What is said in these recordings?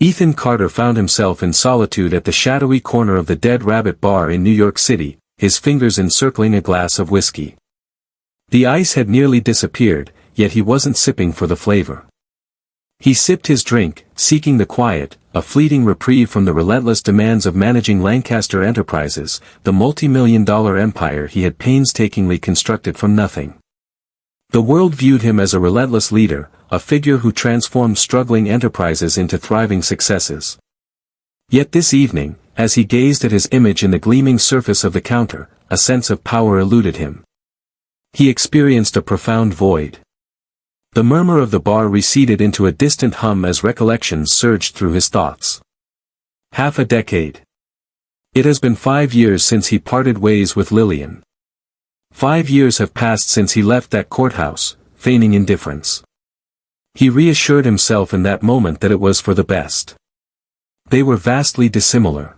Ethan Carter found himself in solitude at the shadowy corner of the Dead Rabbit Bar in New York City, his fingers encircling a glass of whiskey. The ice had nearly disappeared, yet he wasn't sipping for the flavor. He sipped his drink, seeking the quiet, a fleeting reprieve from the relentless demands of managing Lancaster Enterprises, the multi-million-dollar empire he had painstakingly constructed from nothing. The world viewed him as a relentless leader, a figure who transformed struggling enterprises into thriving successes. Yet this evening, as he gazed at his image in the gleaming surface of the counter, a sense of power eluded him. He experienced a profound void. The murmur of the bar receded into a distant hum as recollections surged through his thoughts. Half a decade. It has been 5 years since he parted ways with Lillian. 5 years have passed since he left that courthouse, feigning indifference. He reassured himself in that moment that it was for the best. They were vastly dissimilar.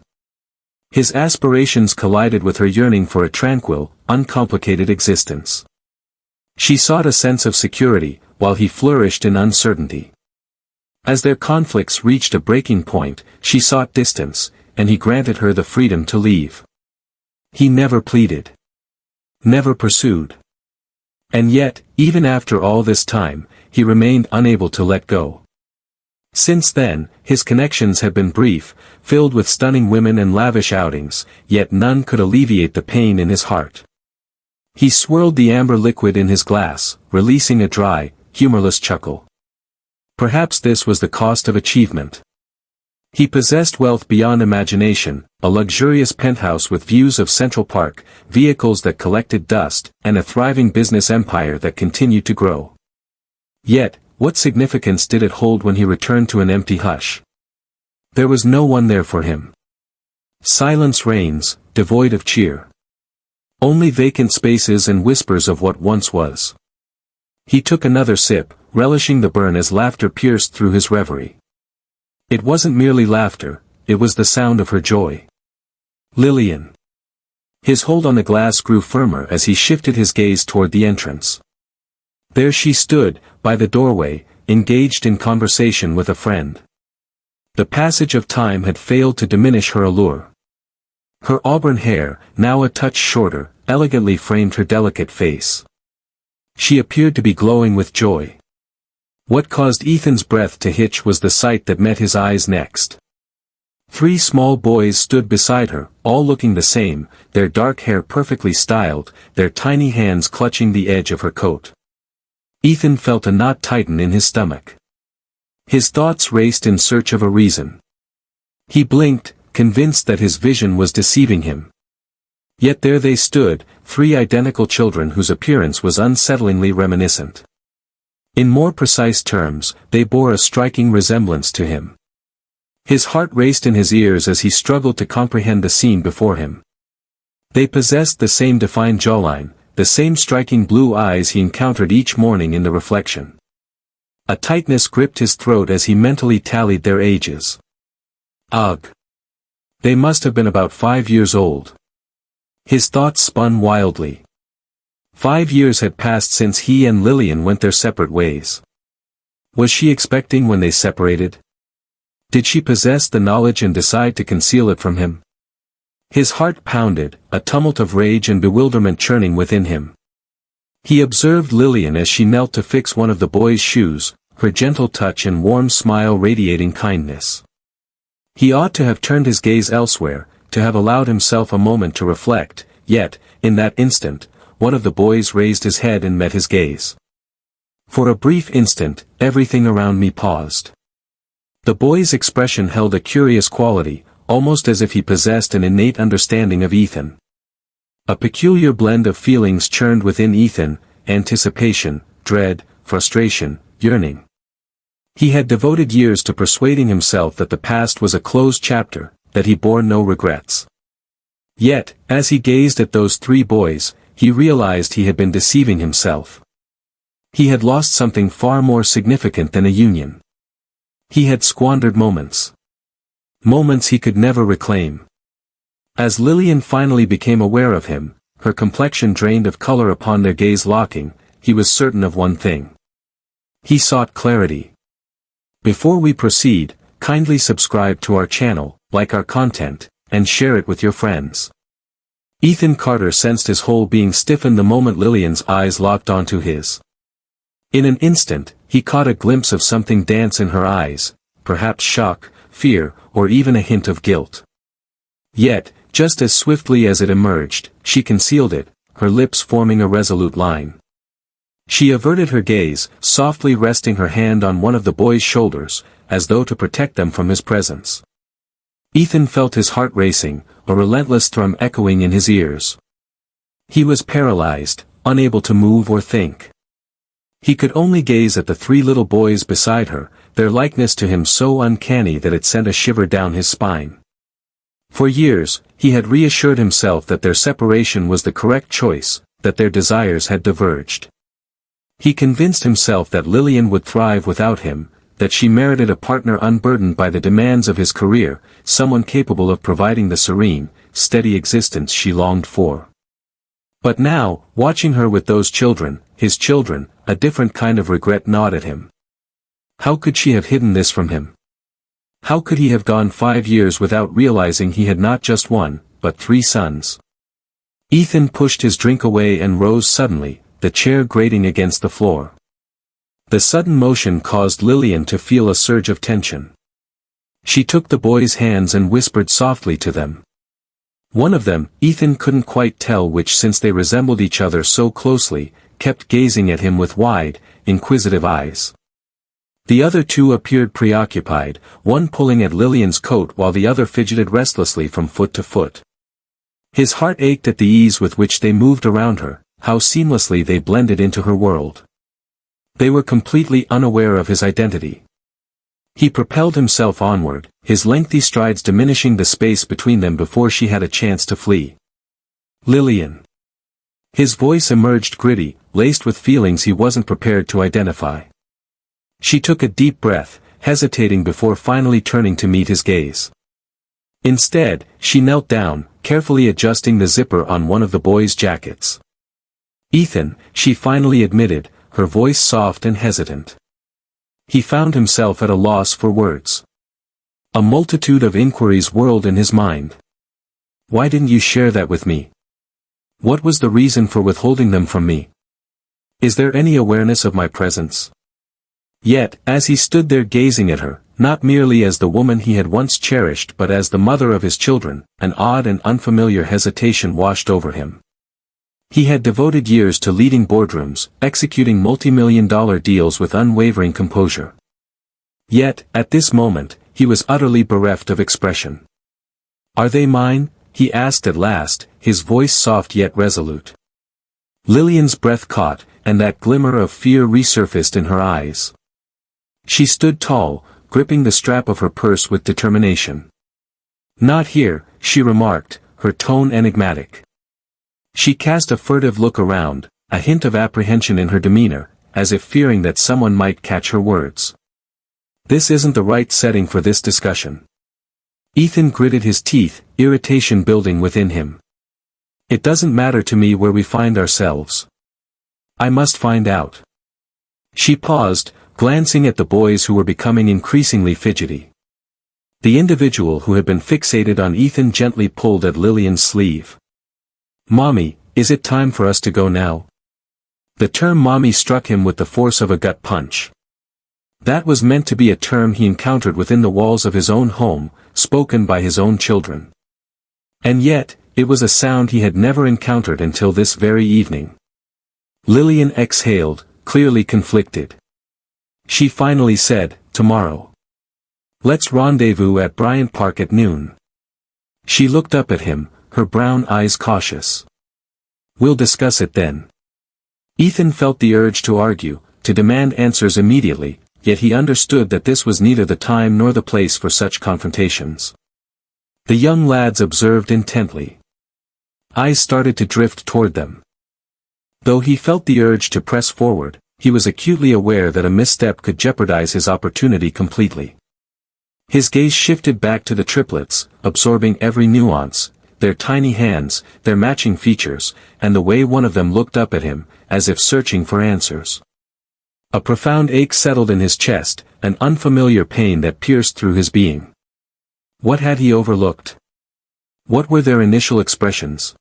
His aspirations collided with her yearning for a tranquil, uncomplicated existence. She sought a sense of security, while he flourished in uncertainty. As their conflicts reached a breaking point, she sought distance, and he granted her the freedom to leave. He never pleaded. Never pursued. And yet, even after all this time, he remained unable to let go. Since then, his connections had been brief, filled with stunning women and lavish outings, yet none could alleviate the pain in his heart. He swirled the amber liquid in his glass, releasing a dry, humorless chuckle. Perhaps this was the cost of achievement. He possessed wealth beyond imagination, a luxurious penthouse with views of Central Park, vehicles that collected dust, and a thriving business empire that continued to grow. Yet, what significance did it hold when he returned to an empty hush? There was no one there for him. Silence reigns, devoid of cheer. Only vacant spaces and whispers of what once was. He took another sip, relishing the burn as laughter pierced through his reverie. It wasn't merely laughter, it was the sound of her joy. Lillian. His hold on the glass grew firmer as he shifted his gaze toward the entrance. There she stood, by the doorway, engaged in conversation with a friend. The passage of time had failed to diminish her allure. Her auburn hair, now a touch shorter, elegantly framed her delicate face. She appeared to be glowing with joy. What caused Ethan's breath to hitch was the sight that met his eyes next. 3 small boys stood beside her, all looking the same, their dark hair perfectly styled, their tiny hands clutching the edge of her coat. Ethan felt a knot tighten in his stomach. His thoughts raced in search of a reason. He blinked, convinced that his vision was deceiving him. Yet there they stood, 3 identical children whose appearance was unsettlingly reminiscent. In more precise terms, they bore a striking resemblance to him. His heart raced in his ears as he struggled to comprehend the scene before him. They possessed the same defined jawline, the same striking blue eyes he encountered each morning in the reflection. A tightness gripped his throat as he mentally tallied their ages. Ugh! They must have been about 5 years old. His thoughts spun wildly. 5 years had passed since he and Lillian went their separate ways. Was she expecting when they separated? Did she possess the knowledge and decide to conceal it from him? His heart pounded, a tumult of rage and bewilderment churning within him. He observed Lillian as she knelt to fix one of the boys' shoes, her gentle touch and warm smile radiating kindness. He ought to have turned his gaze elsewhere, to have allowed himself a moment to reflect, yet, in that instant, one of the boys raised his head and met his gaze. For a brief instant, everything around me paused. The boy's expression held a curious quality, almost as if he possessed an innate understanding of Ethan. A peculiar blend of feelings churned within Ethan, anticipation, dread, frustration, yearning. He had devoted years to persuading himself that the past was a closed chapter, that he bore no regrets. Yet, as he gazed at those 3 boys, he realized he had been deceiving himself. He had lost something far more significant than a union. He had squandered moments. Moments he could never reclaim. As Lillian finally became aware of him, her complexion drained of color upon their gaze locking, he was certain of one thing. He sought clarity. Before we proceed, kindly subscribe to our channel, like our content, and share it with your friends. Ethan Carter sensed his whole being stiffen the moment Lillian's eyes locked onto his. In an instant, he caught a glimpse of something dance in her eyes, perhaps shock, fear, or even a hint of guilt. Yet, just as swiftly as it emerged, she concealed it, her lips forming a resolute line. She averted her gaze, softly resting her hand on one of the boy's shoulders, as though to protect them from his presence. Ethan felt his heart racing, a relentless thrum echoing in his ears. He was paralyzed, unable to move or think. He could only gaze at the three little boys beside her, their likeness to him so uncanny that it sent a shiver down his spine. For years, he had reassured himself that their separation was the correct choice, that their desires had diverged. He convinced himself that Lillian would thrive without him, that she merited a partner unburdened by the demands of his career, someone capable of providing the serene, steady existence she longed for. But now, watching her with those children, his children, a different kind of regret gnawed at him. How could she have hidden this from him? How could he have gone 5 years without realizing he had not just one, but 3 sons? Ethan pushed his drink away and rose suddenly, the chair grating against the floor. The sudden motion caused Lillian to feel a surge of tension. She took the boys' hands and whispered softly to them. One of them, Ethan couldn't quite tell which since they resembled each other so closely, kept gazing at him with wide, inquisitive eyes. The other 2 appeared preoccupied, one pulling at Lillian's coat while the other fidgeted restlessly from foot to foot. His heart ached at the ease with which they moved around her, how seamlessly they blended into her world. They were completely unaware of his identity. He propelled himself onward, his lengthy strides diminishing the space between them before she had a chance to flee. Lillian. His voice emerged gritty, laced with feelings he wasn't prepared to identify. She took a deep breath, hesitating before finally turning to meet his gaze. Instead, she knelt down, carefully adjusting the zipper on one of the boys' jackets. Ethan, she finally admitted, her voice soft and hesitant. He found himself at a loss for words. A multitude of inquiries whirled in his mind. Why didn't you share that with me? What was the reason for withholding them from me? Is there any awareness of my presence? Yet, as he stood there gazing at her, not merely as the woman he had once cherished but as the mother of his children, an odd and unfamiliar hesitation washed over him. He had devoted years to leading boardrooms, executing multi-million-dollar deals with unwavering composure. Yet, at this moment, he was utterly bereft of expression. Are they mine? He asked at last, his voice soft yet resolute. Lillian's breath caught, and that glimmer of fear resurfaced in her eyes. She stood tall, gripping the strap of her purse with determination. Not here, she remarked, her tone enigmatic. She cast a furtive look around, a hint of apprehension in her demeanor, as if fearing that someone might catch her words. This isn't the right setting for this discussion. Ethan gritted his teeth, irritation building within him. It doesn't matter to me where we find ourselves. I must find out. She paused, glancing at the boys who were becoming increasingly fidgety. The individual who had been fixated on Ethan gently pulled at Lillian's sleeve. Mommy, is it time for us to go now? The term mommy struck him with the force of a gut punch. That was meant to be a term he encountered within the walls of his own home, spoken by his own children. And yet, it was a sound he had never encountered until this very evening. Lillian exhaled, clearly conflicted. She finally said, tomorrow. Let's rendezvous at Bryant Park at noon. She looked up at him, her brown eyes cautious. We'll discuss it then. Ethan felt the urge to argue, to demand answers immediately, yet he understood that this was neither the time nor the place for such confrontations. The young lads observed intently. Eyes started to drift toward them. Though he felt the urge to press forward, he was acutely aware that a misstep could jeopardize his opportunity completely. His gaze shifted back to the triplets, absorbing every nuance, their tiny hands, their matching features, and the way one of them looked up at him, as if searching for answers. A profound ache settled in his chest, an unfamiliar pain that pierced through his being. What had he overlooked? What were their initial expressions?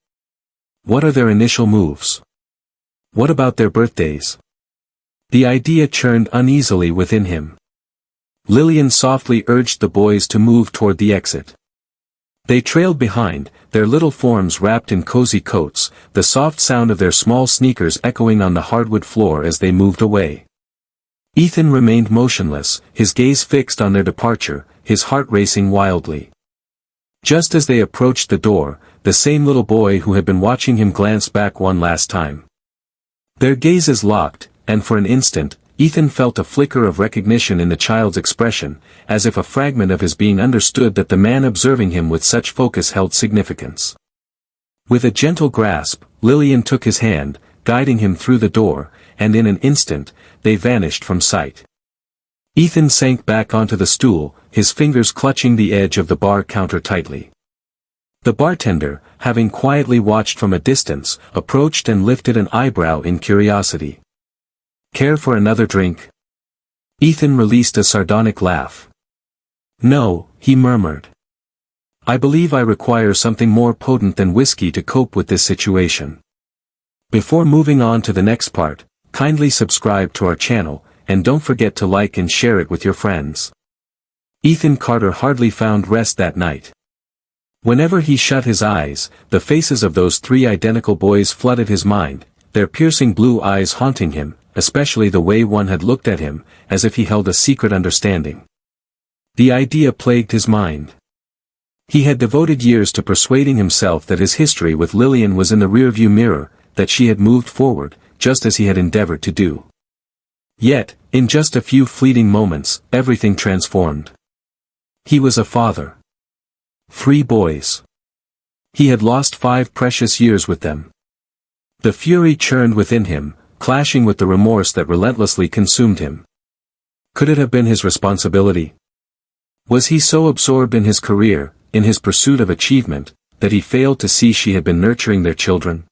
What are their initial moves? What about their birthdays? The idea churned uneasily within him. Lillian softly urged the boys to move toward the exit. They trailed behind, their little forms wrapped in cozy coats, the soft sound of their small sneakers echoing on the hardwood floor as they moved away. Ethan remained motionless, his gaze fixed on their departure, his heart racing wildly. Just as they approached the door, the same little boy who had been watching him glanced back one last time. Their gazes locked, and for an instant, Ethan felt a flicker of recognition in the child's expression, as if a fragment of his being understood that the man observing him with such focus held significance. With a gentle grasp, Lillian took his hand, guiding him through the door, and in an instant, they vanished from sight. Ethan sank back onto the stool, his fingers clutching the edge of the bar counter tightly. The bartender, having quietly watched from a distance, approached and lifted an eyebrow in curiosity. "Care for another drink?" Ethan released a sardonic laugh. "No," he murmured. "I believe I require something more potent than whiskey to cope with this situation." Before moving on to the next part, kindly subscribe to our channel, and don't forget to like and share it with your friends. Ethan Carter hardly found rest that night. Whenever he shut his eyes, the faces of those three identical boys flooded his mind, their piercing blue eyes haunting him, especially the way one had looked at him, as if he held a secret understanding. The idea plagued his mind. He had devoted years to persuading himself that his history with Lillian was in the rearview mirror, that she had moved forward, just as he had endeavored to do. Yet, in just a few fleeting moments, everything transformed. He was a father. 3 boys. He had lost 5 precious years with them. The fury churned within him, clashing with the remorse that relentlessly consumed him. Could it have been his responsibility? Was he so absorbed in his career, in his pursuit of achievement, that he failed to see she had been nurturing their children?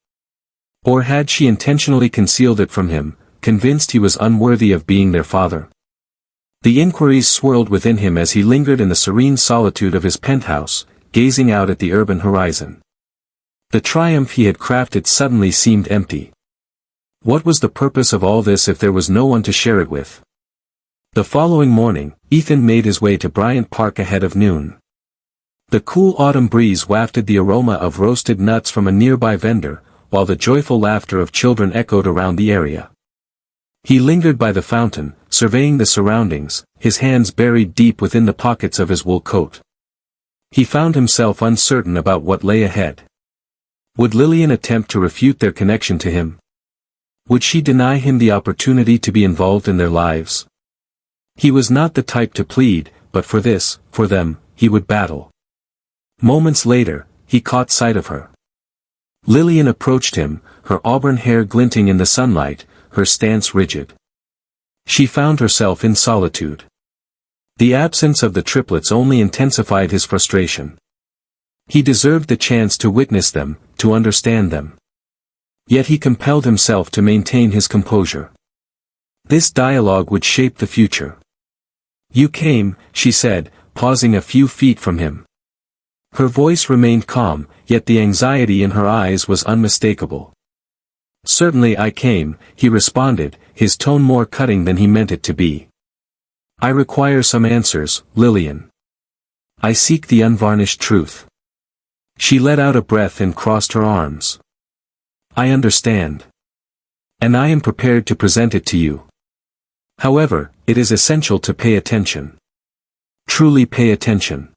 Or had she intentionally concealed it from him, convinced he was unworthy of being their father? The inquiries swirled within him as he lingered in the serene solitude of his penthouse, gazing out at the urban horizon. The triumph he had crafted suddenly seemed empty. What was the purpose of all this if there was no one to share it with? The following morning, Ethan made his way to Bryant Park ahead of noon. The cool autumn breeze wafted the aroma of roasted nuts from a nearby vendor, while the joyful laughter of children echoed around the area. He lingered by the fountain, surveying the surroundings, his hands buried deep within the pockets of his wool coat. He found himself uncertain about what lay ahead. Would Lillian attempt to refute their connection to him? Would she deny him the opportunity to be involved in their lives? He was not the type to plead, but for them, he would battle. Moments later, he caught sight of her. Lillian approached him, her auburn hair glinting in the sunlight, her stance rigid. She found herself in solitude. The absence of the triplets only intensified his frustration. He deserved the chance to witness them, to understand them. Yet he compelled himself to maintain his composure. This dialogue would shape the future. "You came," she said, pausing a few feet from him. Her voice remained calm, yet the anxiety in her eyes was unmistakable. "Certainly I came," he responded, his tone more cutting than he meant it to be. "I require some answers, Lillian. I seek the unvarnished truth." She let out a breath and crossed her arms. "I understand. And I am prepared to present it to you. However, it is essential to pay attention. Truly pay attention."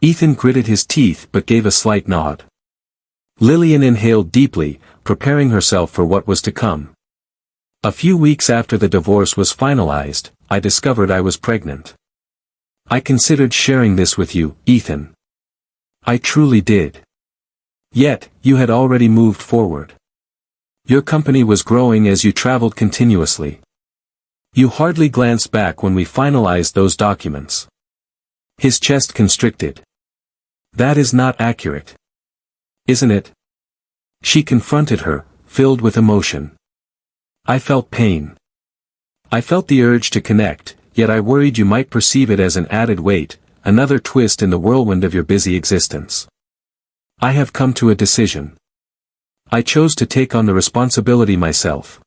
Ethan gritted his teeth but gave a slight nod. Lillian inhaled deeply, preparing herself for what was to come. "A few weeks after the divorce was finalized, I discovered I was pregnant. I considered sharing this with you, Ethan. I truly did. Yet, you had already moved forward. Your company was growing as you traveled continuously. You hardly glanced back when we finalized those documents." His chest constricted. "That is not accurate. Isn't it?" She confronted her, filled with emotion. "I felt pain. I felt the urge to connect, yet I worried you might perceive it as an added weight, another twist in the whirlwind of your busy existence. I have come to a decision. I chose to take on the responsibility myself.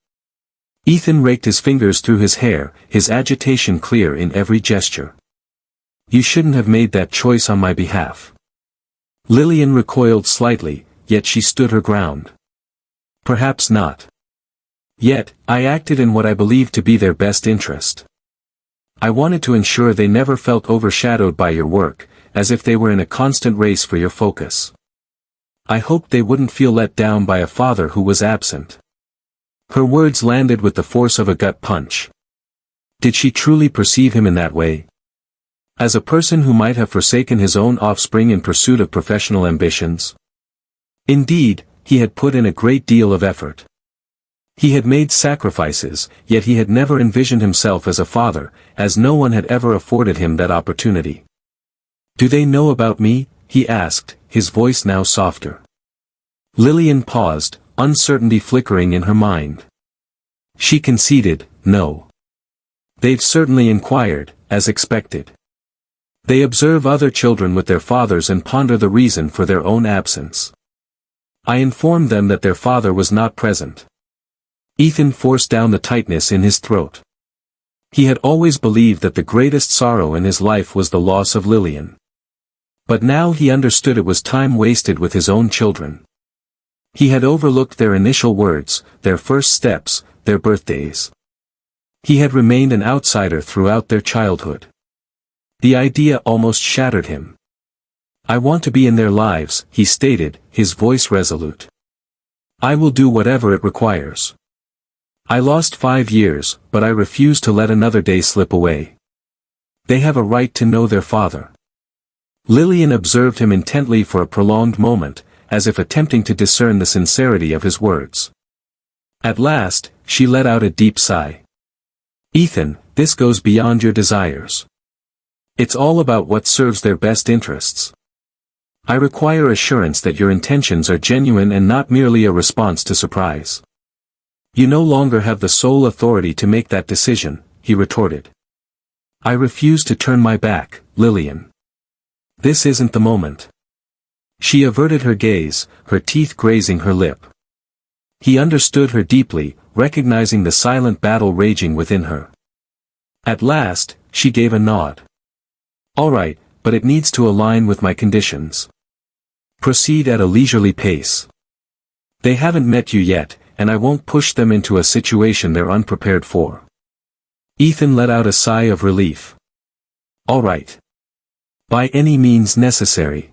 Ethan raked his fingers through his hair, his agitation clear in every gesture. You shouldn't have made that choice on my behalf. Lillian recoiled slightly, yet she stood her ground. Perhaps not. Yet, I acted in what I believed to be their best interest. I wanted to ensure they never felt overshadowed by your work, as if they were in a constant race for your focus. I hoped they wouldn't feel let down by a father who was absent. Her words landed with the force of a gut punch. Did she truly perceive him in that way? As a person who might have forsaken his own offspring in pursuit of professional ambitions? Indeed, he had put in a great deal of effort. He had made sacrifices, yet he had never envisioned himself as a father, as no one had ever afforded him that opportunity. Do they know about me? He asked, his voice now softer. Lillian paused, uncertainty flickering in her mind. She conceded, no. They've certainly inquired, as expected. They observe other children with their fathers and ponder the reason for their own absence. I informed them that their father was not present. Ethan forced down the tightness in his throat. He had always believed that the greatest sorrow in his life was the loss of Lillian. But now he understood it was time wasted with his own children. He had overlooked their initial words, their first steps, their birthdays. He had remained an outsider throughout their childhood. The idea almost shattered him. I want to be in their lives, he stated, his voice resolute. I will do whatever it requires. I lost 5 years, but I refuse to let another day slip away. They have a right to know their father. Lillian observed him intently for a prolonged moment, as if attempting to discern the sincerity of his words. At last, she let out a deep sigh. Ethan, this goes beyond your desires. It's all about what serves their best interests. I require assurance that your intentions are genuine and not merely a response to surprise. You no longer have the sole authority to make that decision, he retorted. I refuse to turn my back, Lillian. This isn't the moment. She averted her gaze, her teeth grazing her lip. He understood her deeply, recognizing the silent battle raging within her. At last, she gave a nod. All right, but it needs to align with my conditions. Proceed at a leisurely pace. They haven't met you yet, and I won't push them into a situation they're unprepared for. Ethan let out a sigh of relief. All right. By any means necessary.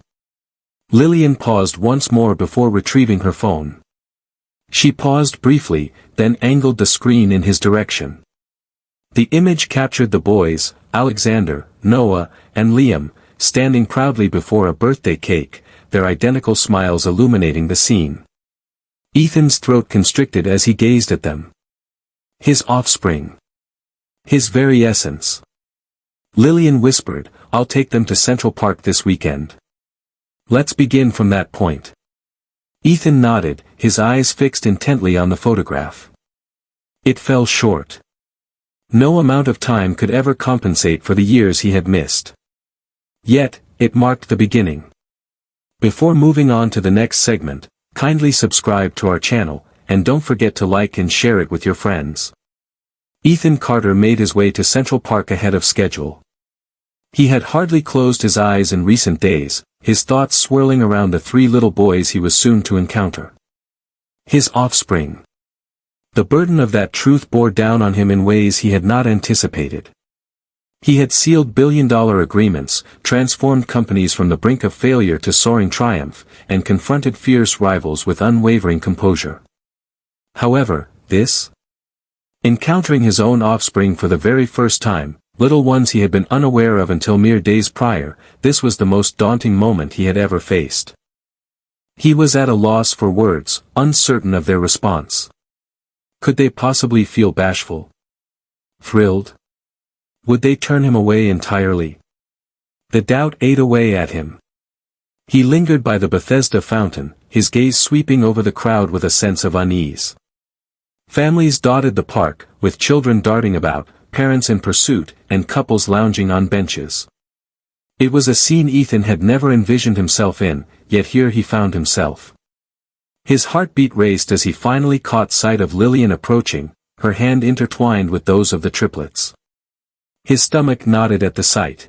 Lillian paused once more before retrieving her phone. She paused briefly, then angled the screen in his direction. The image captured the boys, Alexander, Noah, and Liam, standing proudly before a birthday cake, their identical smiles illuminating the scene. Ethan's throat constricted as he gazed at them. His offspring. His very essence. Lillian whispered, I'll take them to Central Park this weekend. Let's begin from that point. Ethan nodded, his eyes fixed intently on the photograph. It fell short. No amount of time could ever compensate for the years he had missed. Yet, it marked the beginning. Before moving on to the next segment, kindly subscribe to our channel, and don't forget to like and share it with your friends. Ethan Carter made his way to Central Park ahead of schedule. He had hardly closed his eyes in recent days, his thoughts swirling around the 3 little boys he was soon to encounter. His offspring. The burden of that truth bore down on him in ways he had not anticipated. He had sealed billion-dollar agreements, transformed companies from the brink of failure to soaring triumph, and confronted fierce rivals with unwavering composure. However, this? Encountering his own offspring for the very first time, little ones he had been unaware of until mere days prior, this was the most daunting moment he had ever faced. He was at a loss for words, uncertain of their response. Could they possibly feel bashful? Thrilled? Would they turn him away entirely? The doubt ate away at him. He lingered by the Bethesda fountain, his gaze sweeping over the crowd with a sense of unease. Families dotted the park, with children darting about, parents in pursuit, and couples lounging on benches. It was a scene Ethan had never envisioned himself in, yet here he found himself. His heartbeat raced as he finally caught sight of Lillian approaching, her hand intertwined with those of the triplets. His stomach knotted at the sight.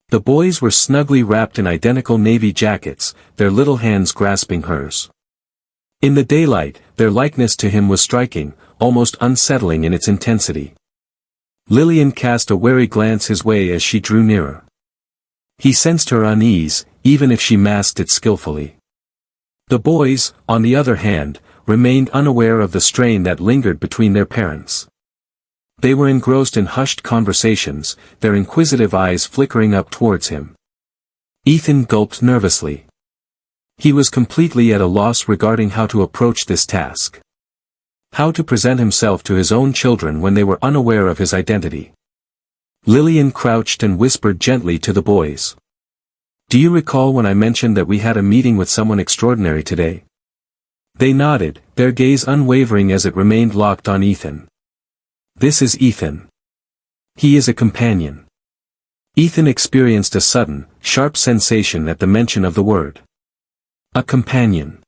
The boys were snugly wrapped in identical navy jackets, their little hands grasping hers. In the daylight, their likeness to him was striking, almost unsettling in its intensity. Lillian cast a wary glance his way as she drew nearer. He sensed her unease, even if she masked it skillfully. The boys, on the other hand, remained unaware of the strain that lingered between their parents. They were engrossed in hushed conversations, their inquisitive eyes flickering up towards him. Ethan gulped nervously. He was completely at a loss regarding how to approach this task. How to present himself to his own children when they were unaware of his identity. Lillian crouched and whispered gently to the boys. "Do you recall when I mentioned that we had a meeting with someone extraordinary today?" They nodded, their gaze unwavering as it remained locked on Ethan. "This is Ethan. He is a companion." Ethan experienced a sudden, sharp sensation at the mention of the word. A companion.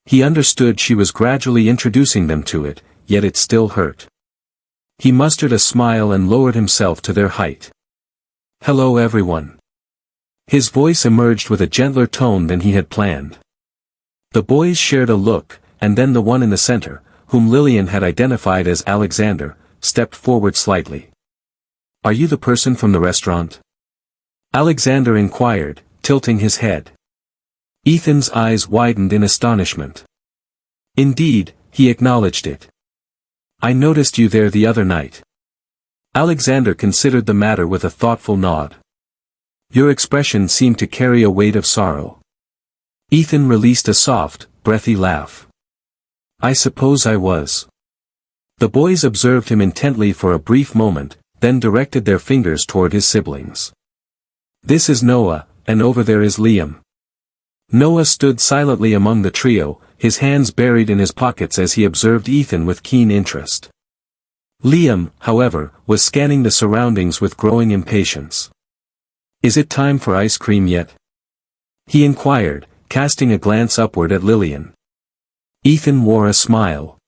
He understood she was gradually introducing them to it, yet it still hurt. He mustered a smile and lowered himself to their height. "Hello everyone." His voice emerged with a gentler tone than he had planned. The boys shared a look, and then the one in the center, whom Lillian had identified as Alexander, stepped forward slightly. "Are you the person from the restaurant?" Alexander inquired, tilting his head. Ethan's eyes widened in astonishment. "Indeed," he acknowledged it. "I noticed you there the other night." Alexander considered the matter with a thoughtful nod. "Your expression seemed to carry a weight of sorrow." Ethan released a soft, breathy laugh. "I suppose I was." The boys observed him intently for a brief moment, then directed their fingers toward his siblings. "This is Noah, and over there is Liam." Noah stood silently among the trio, his hands buried in his pockets as he observed Ethan with keen interest. Liam, however, was scanning the surroundings with growing impatience. "Is it time for ice cream yet?" he inquired, casting a glance upward at Lillian. Ethan wore a smile.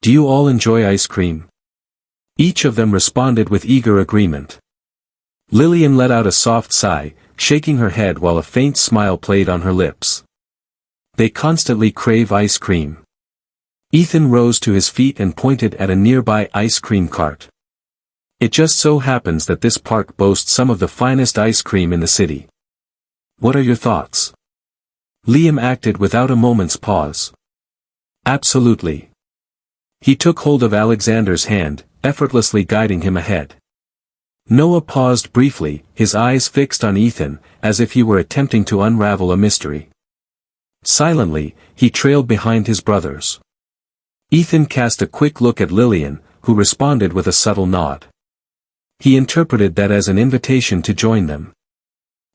"Do you all enjoy ice cream?" Each of them responded with eager agreement. Lillian let out a soft sigh, shaking her head while a faint smile played on her lips. "They constantly crave ice cream." Ethan rose to his feet and pointed at a nearby ice cream cart. "It just so happens that this park boasts some of the finest ice cream in the city. What are your thoughts?" Liam acted without a moment's pause. "Absolutely." He took hold of Alexander's hand, effortlessly guiding him ahead. Noah paused briefly, his eyes fixed on Ethan, as if he were attempting to unravel a mystery. Silently, he trailed behind his brothers. Ethan cast a quick look at Lillian, who responded with a subtle nod. He interpreted that as an invitation to join them.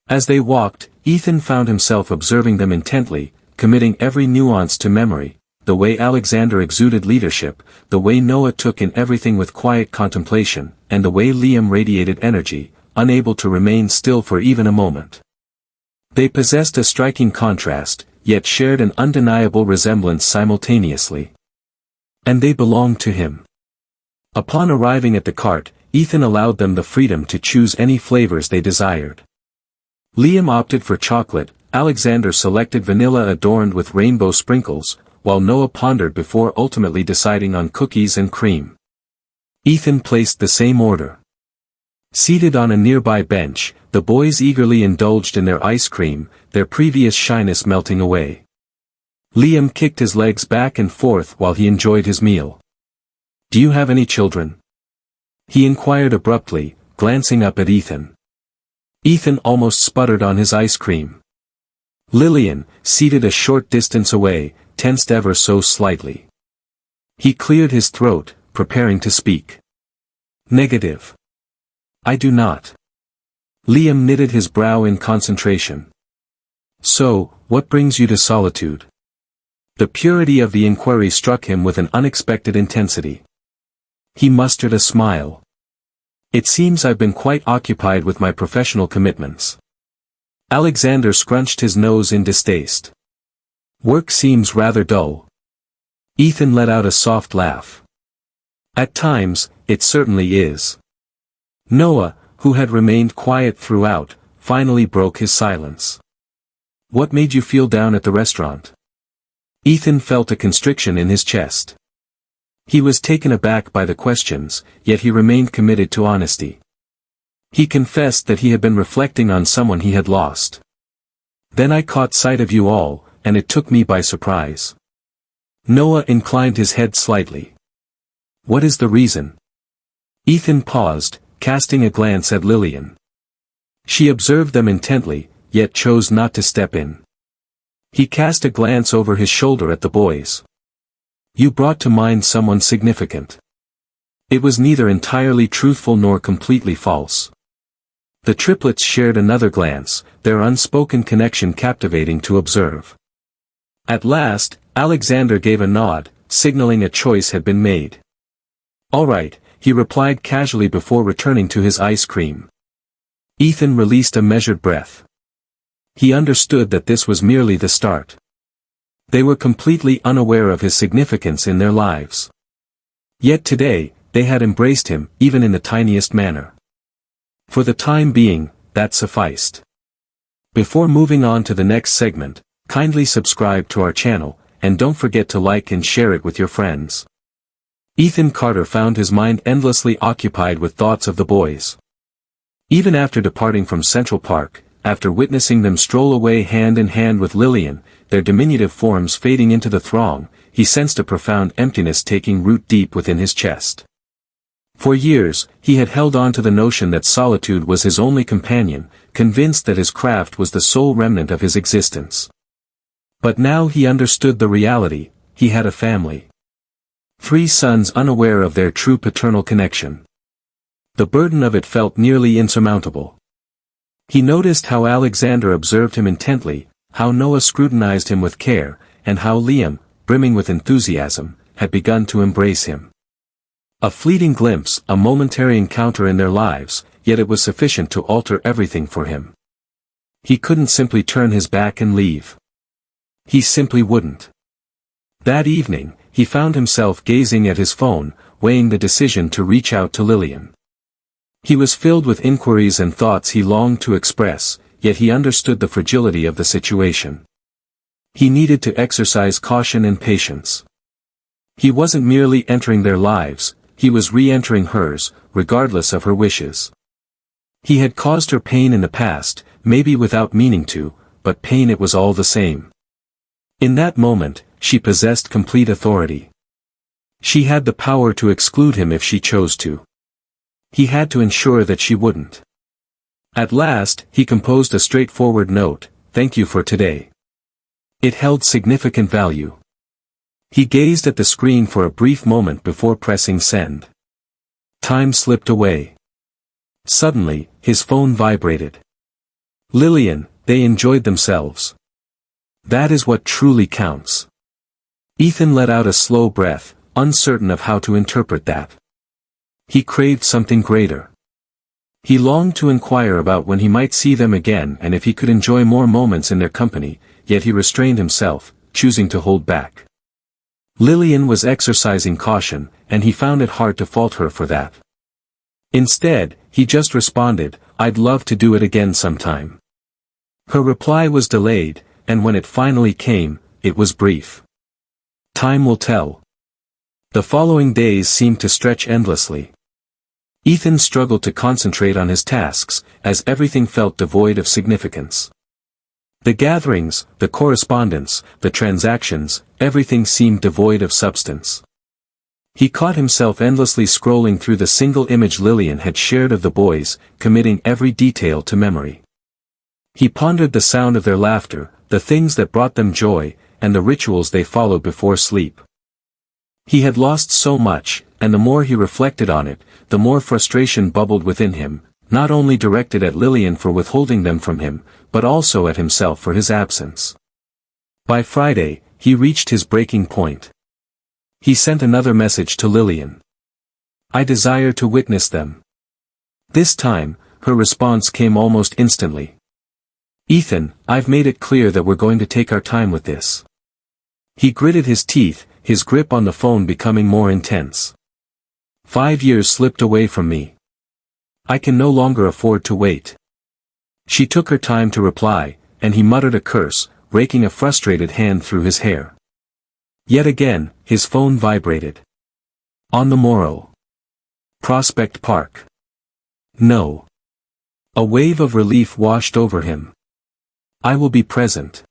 As they walked, Ethan found himself observing them intently, committing every nuance to memory, the way Alexander exuded leadership, the way Noah took in everything with quiet contemplation, and the way Liam radiated energy, unable to remain still for even a moment. They possessed a striking contrast, yet shared an undeniable resemblance simultaneously. And they belonged to him. Upon arriving at the cart, Ethan allowed them the freedom to choose any flavors they desired. Liam opted for chocolate, Alexander selected vanilla adorned with rainbow sprinkles, while Noah pondered before ultimately deciding on cookies and cream. Ethan placed the same order. Seated on a nearby bench, the boys eagerly indulged in their ice cream, their previous shyness melting away. Liam kicked his legs back and forth while he enjoyed his meal. "Do you have any children?" he inquired abruptly, glancing up at Ethan. Ethan almost sputtered on his ice cream. Lillian, seated a short distance away, tensed ever so slightly. He cleared his throat, preparing to speak. "Negative. I do not." Liam knitted his brow in concentration. "So, what brings you to solitude?" The purity of the inquiry struck him with an unexpected intensity. He mustered a smile. It seems I've been quite occupied with my professional commitments. Alexander scrunched his nose in distaste. Work seems rather dull. Ethan let out a soft laugh. At times, it certainly is. Noah, who had remained quiet throughout, finally broke his silence. What made you feel down at the restaurant? Ethan felt a constriction in his chest. He was taken aback by the questions, yet he remained committed to honesty. He confessed that he had been reflecting on someone he had lost. Then I caught sight of you all, and it took me by surprise. Noah inclined his head slightly. What is the reason? Ethan paused, casting a glance at Lillian. She observed them intently, yet chose not to step in. He cast a glance over his shoulder at the boys. You brought to mind someone significant. It was neither entirely truthful nor completely false. The triplets shared another glance, their unspoken connection captivating to observe. At last, Alexander gave a nod, signaling a choice had been made. All right, he replied casually before returning to his ice cream. Ethan released a measured breath. He understood that this was merely the start. They were completely unaware of his significance in their lives. Yet today, they had embraced him, even in the tiniest manner. For the time being, that sufficed. Before moving on to the next segment, kindly subscribe to our channel, and don't forget to like and share it with your friends. Ethan Carter found his mind endlessly occupied with thoughts of the boys. Even after departing from Central Park, after witnessing them stroll away hand in hand with Lillian, their diminutive forms fading into the throng, he sensed a profound emptiness taking root deep within his chest. For years, he had held on to the notion that solitude was his only companion, convinced that his craft was the sole remnant of his existence. But now he understood the reality: he had a family. 3 sons unaware of their true paternal connection. The burden of it felt nearly insurmountable. He noticed how Alexander observed him intently, how Noah scrutinized him with care, and how Liam, brimming with enthusiasm, had begun to embrace him. A fleeting glimpse, a momentary encounter in their lives, yet it was sufficient to alter everything for him. He couldn't simply turn his back and leave. He simply wouldn't. That evening, he found himself gazing at his phone, weighing the decision to reach out to Lillian. He was filled with inquiries and thoughts he longed to express, yet he understood the fragility of the situation. He needed to exercise caution and patience. He wasn't merely entering their lives, he was re-entering hers, regardless of her wishes. He had caused her pain in the past, maybe without meaning to, but pain it was all the same. In that moment, she possessed complete authority. She had the power to exclude him if she chose to. He had to ensure that she wouldn't. At last, he composed a straightforward note: "Thank you for today." It held significant value. He gazed at the screen for a brief moment before pressing send. Time slipped away. Suddenly, his phone vibrated. Lillian, they enjoyed themselves. That is what truly counts. Ethan let out a slow breath, uncertain of how to interpret that. He craved something greater. He longed to inquire about when he might see them again and if he could enjoy more moments in their company, yet he restrained himself, choosing to hold back. Lillian was exercising caution, and he found it hard to fault her for that. Instead, he just responded, "I'd love to do it again sometime." Her reply was delayed, and when it finally came, it was brief. Time will tell. The following days seemed to stretch endlessly. Ethan struggled to concentrate on his tasks, as everything felt devoid of significance. The gatherings, the correspondence, the transactions, everything seemed devoid of substance. He caught himself endlessly scrolling through the single image Lillian had shared of the boys, committing every detail to memory. He pondered the sound of their laughter, the things that brought them joy, and the rituals they followed before sleep. He had lost so much, and the more he reflected on it, the more frustration bubbled within him, not only directed at Lillian for withholding them from him, but also at himself for his absence. By Friday, he reached his breaking point. He sent another message to Lillian. "I desire to witness them." This time, her response came almost instantly. "Ethan, I've made it clear that we're going to take our time with this." He gritted his teeth, his grip on the phone becoming more intense. 5 years slipped away from me. I can no longer afford to wait. She took her time to reply, and he muttered a curse, raking a frustrated hand through his hair. Yet again, his phone vibrated. On the morrow. Prospect Park. No. A wave of relief washed over him. I will be present.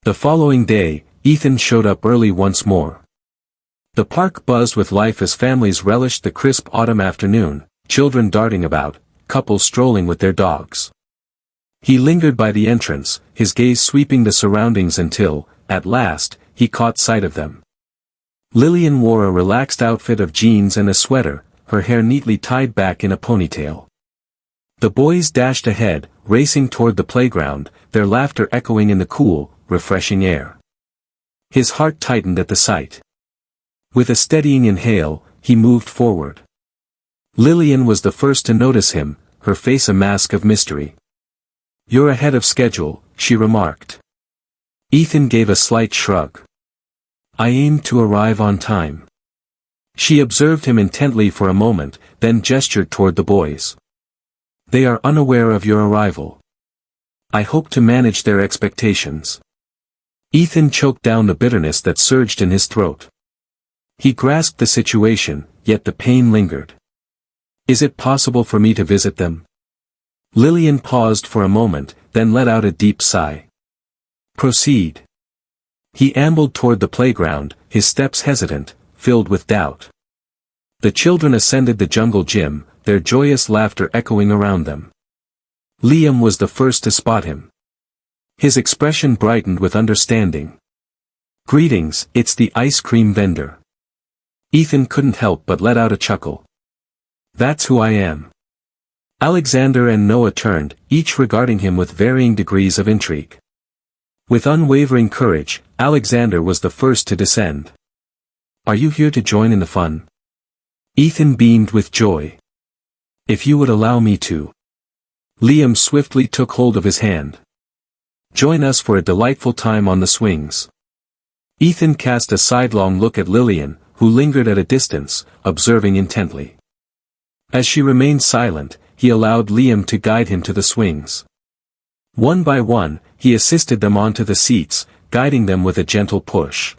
The following day, Ethan showed up early once more. The park buzzed with life as families relished the crisp autumn afternoon, children darting about, couples strolling with their dogs. He lingered by the entrance, his gaze sweeping the surroundings until, at last, he caught sight of them. Lillian wore a relaxed outfit of jeans and a sweater, her hair neatly tied back in a ponytail. The boys dashed ahead, racing toward the playground, their laughter echoing in the cool, refreshing air. His heart tightened at the sight. With a steadying inhale, he moved forward. Lillian was the first to notice him, her face a mask of mystery. "You're ahead of schedule," she remarked. Ethan gave a slight shrug. "I aim to arrive on time." She observed him intently for a moment, then gestured toward the boys. "They are unaware of your arrival. I hope to manage their expectations." Ethan choked down the bitterness that surged in his throat. He grasped the situation, yet the pain lingered. "Is it possible for me to visit them?" Lillian paused for a moment, then let out a deep sigh. "Proceed." He ambled toward the playground, his steps hesitant, filled with doubt. The children ascended the jungle gym, their joyous laughter echoing around them. Liam was the first to spot him. His expression brightened with understanding. "Greetings, it's the ice cream vendor." Ethan couldn't help but let out a chuckle. "That's who I am." Alexander and Noah turned, each regarding him with varying degrees of intrigue. With unwavering courage, Alexander was the first to descend. "Are you here to join in the fun?" Ethan beamed with joy. "If you would allow me to." Liam swiftly took hold of his hand. "Join us for a delightful time on the swings." Ethan cast a sidelong look at Lillian, who lingered at a distance, observing intently. As she remained silent, he allowed Liam to guide him to the swings. One by one, he assisted them onto the seats, guiding them with a gentle push.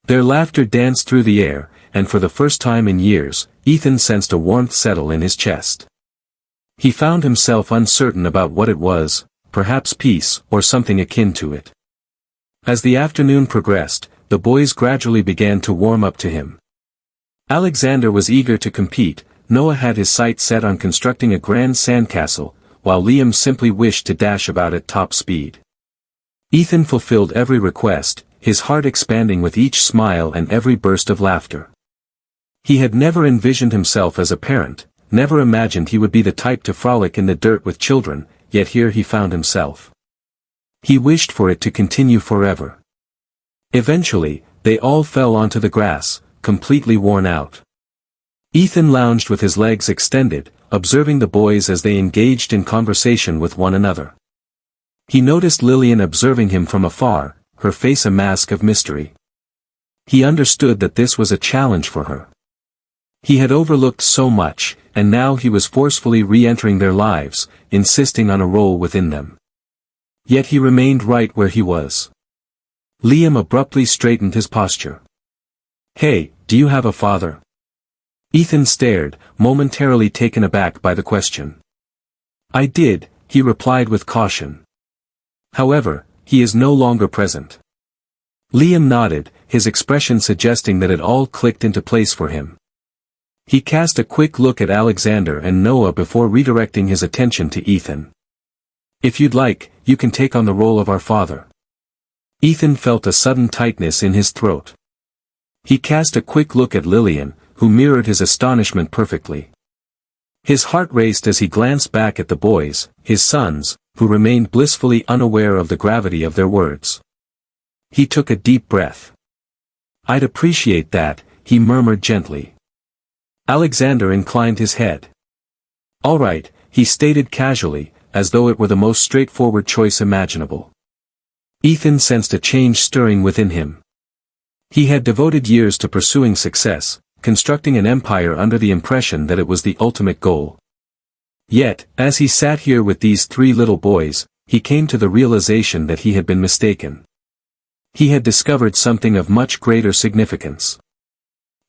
Their laughter danced through the air, and for the first time in years, Ethan sensed a warmth settle in his chest. He found himself uncertain about what it was, perhaps peace, or something akin to it. As the afternoon progressed, the boys gradually began to warm up to him. Alexander was eager to compete, Noah had his sights set on constructing a grand sandcastle, while Liam simply wished to dash about at top speed. Ethan fulfilled every request, his heart expanding with each smile and every burst of laughter. He had never envisioned himself as a parent, never imagined he would be the type to frolic in the dirt with children, yet here he found himself. He wished for it to continue forever. Eventually, they all fell onto the grass, completely worn out. Ethan lounged with his legs extended, observing the boys as they engaged in conversation with one another. He noticed Lillian observing him from afar, her face a mask of mystery. He understood that this was a challenge for her. He had overlooked so much, and now he was forcefully re-entering their lives, insisting on a role within them. Yet he remained right where he was. Liam abruptly straightened his posture. "Hey, do you have a father?" Ethan stared, momentarily taken aback by the question. "I did," he replied with caution. "However, he is no longer present." Liam nodded, his expression suggesting that it all clicked into place for him. He cast a quick look at Alexander and Noah before redirecting his attention to Ethan. "If you'd like, you can take on the role of our father." Ethan felt a sudden tightness in his throat. He cast a quick look at Lillian, who mirrored his astonishment perfectly. His heart raced as he glanced back at the boys, his sons, who remained blissfully unaware of the gravity of their words. He took a deep breath. "I'd appreciate that," he murmured gently. Alexander inclined his head. "All right," he stated casually, as though it were the most straightforward choice imaginable. Ethan sensed a change stirring within him. He had devoted years to pursuing success, constructing an empire under the impression that it was the ultimate goal. Yet, as he sat here with these three little boys, he came to the realization that he had been mistaken. He had discovered something of much greater significance.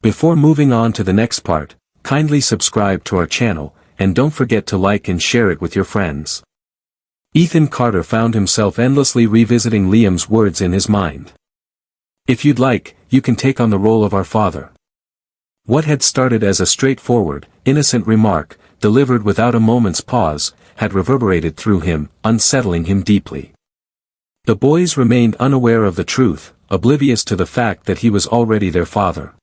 Before moving on to the next part, kindly subscribe to our channel, and don't forget to like and share it with your friends. Ethan Carter found himself endlessly revisiting Liam's words in his mind. "If you'd like, you can take on the role of our father." What had started as a straightforward, innocent remark, delivered without a moment's pause, had reverberated through him, unsettling him deeply. The boys remained unaware of the truth, oblivious to the fact that he was already their father.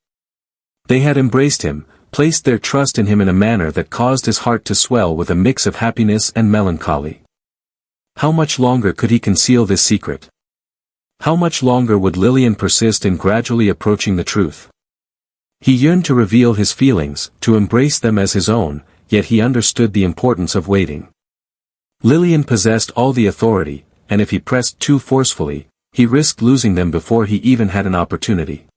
They had embraced him, placed their trust in him in a manner that caused his heart to swell with a mix of happiness and melancholy. How much longer could he conceal this secret? How much longer would Lillian persist in gradually approaching the truth? He yearned to reveal his feelings, to embrace them as his own, yet he understood the importance of waiting. Lillian possessed all the authority, and if he pressed too forcefully, he risked losing them before he even had an opportunity.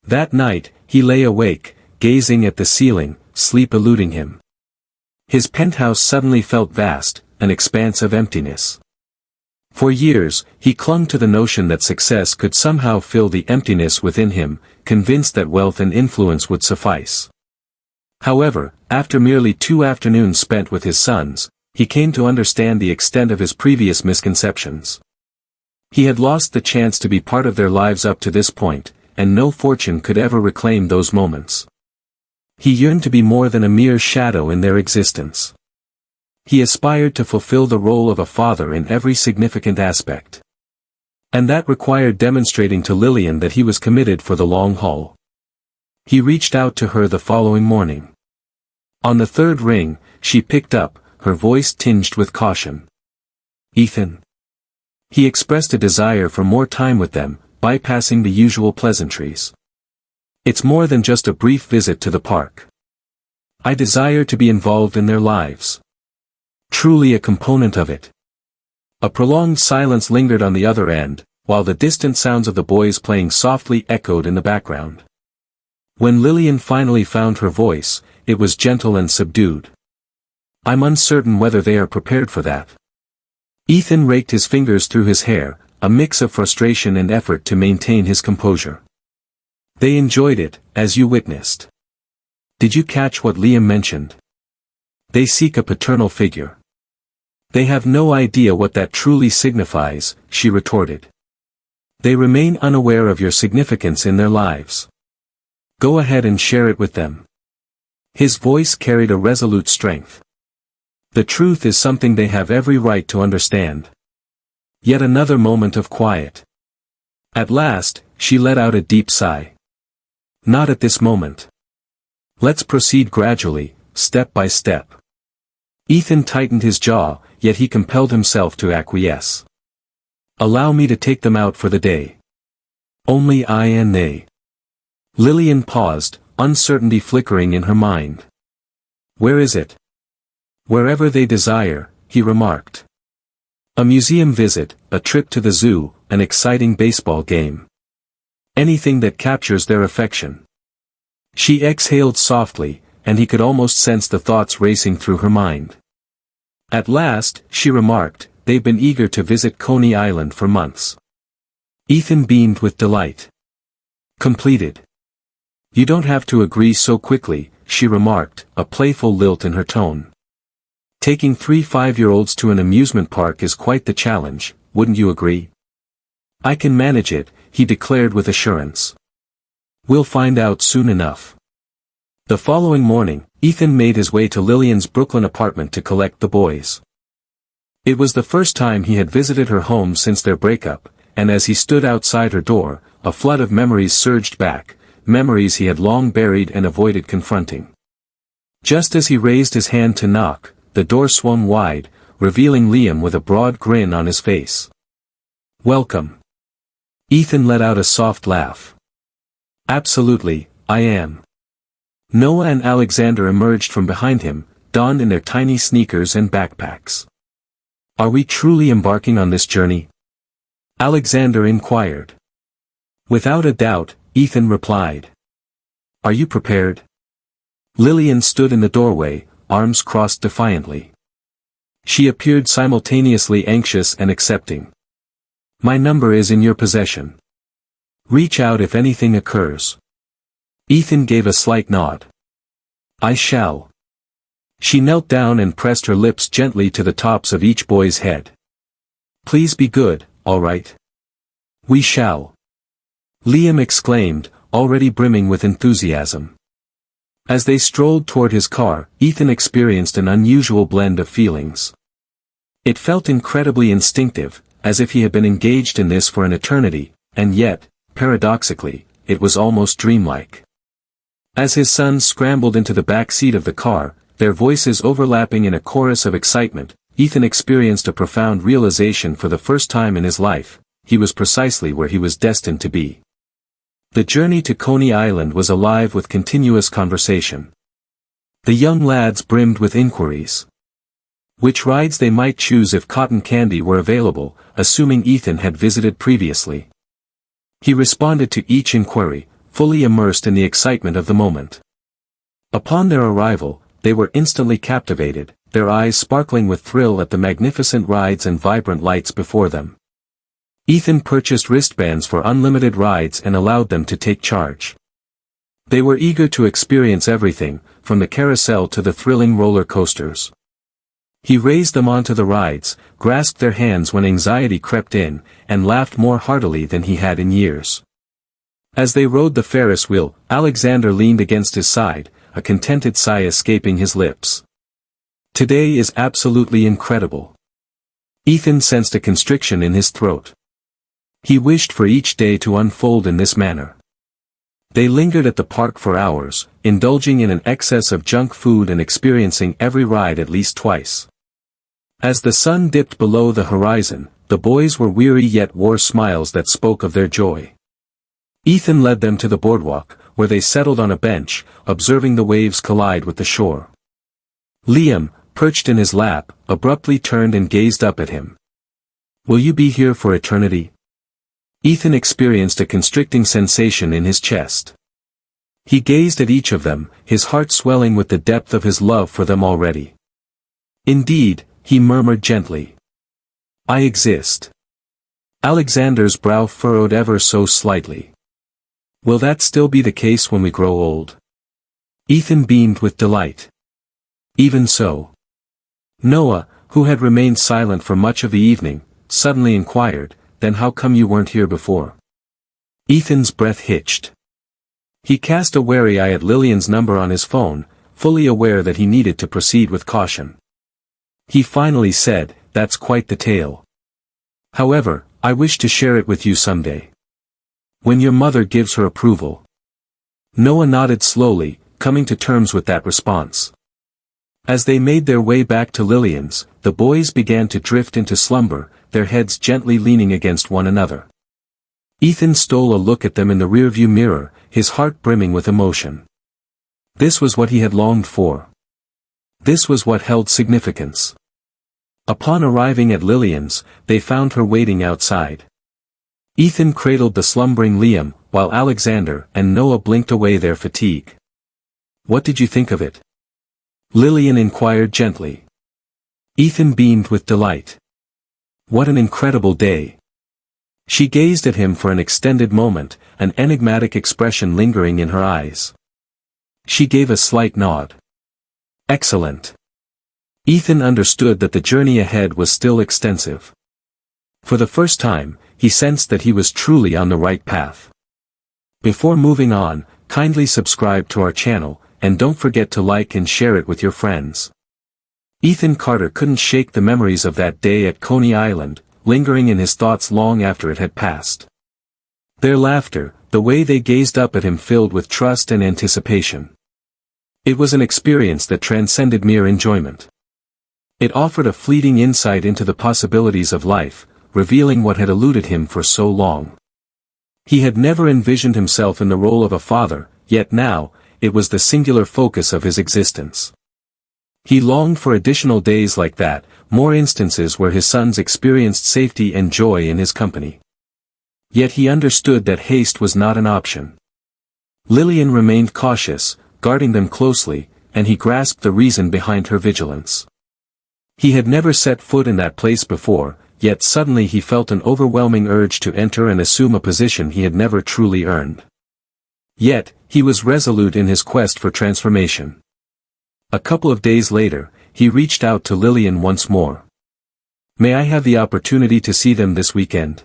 That night, he lay awake, gazing at the ceiling, sleep eluding him. His penthouse suddenly felt vast, an expanse of emptiness. For years, he clung to the notion that success could somehow fill the emptiness within him, convinced that wealth and influence would suffice. However, after merely 2 afternoons spent with his sons, he came to understand the extent of his previous misconceptions. He had lost the chance to be part of their lives up to this point, and no fortune could ever reclaim those moments. He yearned to be more than a mere shadow in their existence. He aspired to fulfill the role of a father in every significant aspect. And that required demonstrating to Lillian that he was committed for the long haul. He reached out to her the following morning. On the third ring, she picked up, her voice tinged with caution. "Ethan." He expressed a desire for more time with them, bypassing the usual pleasantries. "It's more than just a brief visit to the park. I desire to be involved in their lives. Truly a component of it." A prolonged silence lingered on the other end, while the distant sounds of the boys playing softly echoed in the background. When Lillian finally found her voice, it was gentle and subdued. "I'm uncertain whether they are prepared for that." Ethan raked his fingers through his hair, a mix of frustration and effort to maintain his composure. "They enjoyed it, as you witnessed. Did you catch what Liam mentioned? They seek a paternal figure." "They have no idea what that truly signifies," she retorted. "They remain unaware of your significance in their lives. Go ahead and share it with them." His voice carried a resolute strength. "The truth is something they have every right to understand." Yet another moment of quiet. At last, she let out a deep sigh. "Not at this moment. Let's proceed gradually, step by step." Ethan tightened his jaw, yet he compelled himself to acquiesce. "Allow me to take them out for the day. Only I and they." Lillian paused, uncertainty flickering in her mind. "Where is it?" "Wherever they desire," he remarked. "A museum visit, a trip to the zoo, an exciting baseball game. Anything that captures their affection." She exhaled softly, and he could almost sense the thoughts racing through her mind. At last, she remarked, "They've been eager to visit Coney Island for months." Ethan beamed with delight. "Completed." "You don't have to agree so quickly," she remarked, a playful lilt in her tone. "Taking 3 5-year-olds to an amusement park is quite the challenge, wouldn't you agree?" "I can manage it," he declared with assurance. "We'll find out soon enough." The following morning, Ethan made his way to Lillian's Brooklyn apartment to collect the boys. It was the first time he had visited her home since their breakup, and as he stood outside her door, a flood of memories surged back, memories he had long buried and avoided confronting. Just as he raised his hand to knock, the door swung wide, revealing Liam with a broad grin on his face. "Welcome." Ethan let out a soft laugh. Absolutely, I am. Noah and Alexander emerged from behind him, donned in their tiny sneakers and backpacks. Are we truly embarking on this journey? Alexander inquired. Without a doubt, Ethan replied. Are you prepared? Lillian stood in the doorway, arms crossed defiantly. She appeared simultaneously anxious and accepting. My number is in your possession. Reach out if anything occurs. Ethan gave a slight nod. I shall. She knelt down and pressed her lips gently to the tops of each boy's head. Please be good, all right? We shall. Liam exclaimed, already brimming with enthusiasm. As they strolled toward his car, Ethan experienced an unusual blend of feelings. It felt incredibly instinctive, as if he had been engaged in this for an eternity, and yet, paradoxically, it was almost dreamlike. As his sons scrambled into the back seat of the car, their voices overlapping in a chorus of excitement, Ethan experienced a profound realization for the first time in his life: he was precisely where he was destined to be. The journey to Coney Island was alive with continuous conversation. The young lads brimmed with inquiries. Which rides they might choose if cotton candy were available, assuming Ethan had visited previously. He responded to each inquiry, fully immersed in the excitement of the moment. Upon their arrival, they were instantly captivated, their eyes sparkling with thrill at the magnificent rides and vibrant lights before them. Ethan purchased wristbands for unlimited rides and allowed them to take charge. They were eager to experience everything, from the carousel to the thrilling roller coasters. He raised them onto the rides, grasped their hands when anxiety crept in, and laughed more heartily than he had in years. As they rode the Ferris wheel, Alexander leaned against his side, a contented sigh escaping his lips. Today is absolutely incredible. Ethan sensed a constriction in his throat. He wished for each day to unfold in this manner. They lingered at the park for hours, indulging in an excess of junk food and experiencing every ride at least twice. As the sun dipped below the horizon, the boys were weary yet wore smiles that spoke of their joy. Ethan led them to the boardwalk, where they settled on a bench, observing the waves collide with the shore. Liam, perched in his lap, abruptly turned and gazed up at him. Will you be here for eternity? Ethan experienced a constricting sensation in his chest. He gazed at each of them, his heart swelling with the depth of his love for them already. Indeed, he murmured gently. I exist. Alexander's brow furrowed ever so slightly. Will that still be the case when we grow old? Ethan beamed with delight. Even so. Noah, who had remained silent for much of the evening, suddenly inquired, then how come you weren't here before? Ethan's breath hitched. He cast a wary eye at Lillian's number on his phone, fully aware that he needed to proceed with caution. He finally said, that's quite the tale. However, I wish to share it with you someday. When your mother gives her approval. Noah nodded slowly, coming to terms with that response. As they made their way back to Lillian's, the boys began to drift into slumber, their heads gently leaning against one another. Ethan stole a look at them in the rearview mirror, his heart brimming with emotion. This was what he had longed for. This was what held significance. Upon arriving at Lillian's, they found her waiting outside. Ethan cradled the slumbering Liam, while Alexander and Noah blinked away their fatigue. What did you think of it? Lillian inquired gently. Ethan beamed with delight. What an incredible day. She gazed at him for an extended moment, an enigmatic expression lingering in her eyes. She gave a slight nod. Excellent. Ethan understood that the journey ahead was still extensive. For the first time, he sensed that he was truly on the right path. Before moving on, kindly subscribe to our channel, and don't forget to like and share it with your friends. Ethan Carter couldn't shake the memories of that day at Coney Island, lingering in his thoughts long after it had passed. Their laughter, the way they gazed up at him filled with trust and anticipation. It was an experience that transcended mere enjoyment. It offered a fleeting insight into the possibilities of life, revealing what had eluded him for so long. He had never envisioned himself in the role of a father, yet now, it was the singular focus of his existence. He longed for additional days like that, more instances where his sons experienced safety and joy in his company. Yet he understood that haste was not an option. Lillian remained cautious, guarding them closely, and he grasped the reason behind her vigilance. He had never set foot in that place before, yet suddenly he felt an overwhelming urge to enter and assume a position he had never truly earned. Yet, he was resolute in his quest for transformation. A couple of days later, he reached out to Lillian once more. "May I have the opportunity to see them this weekend?"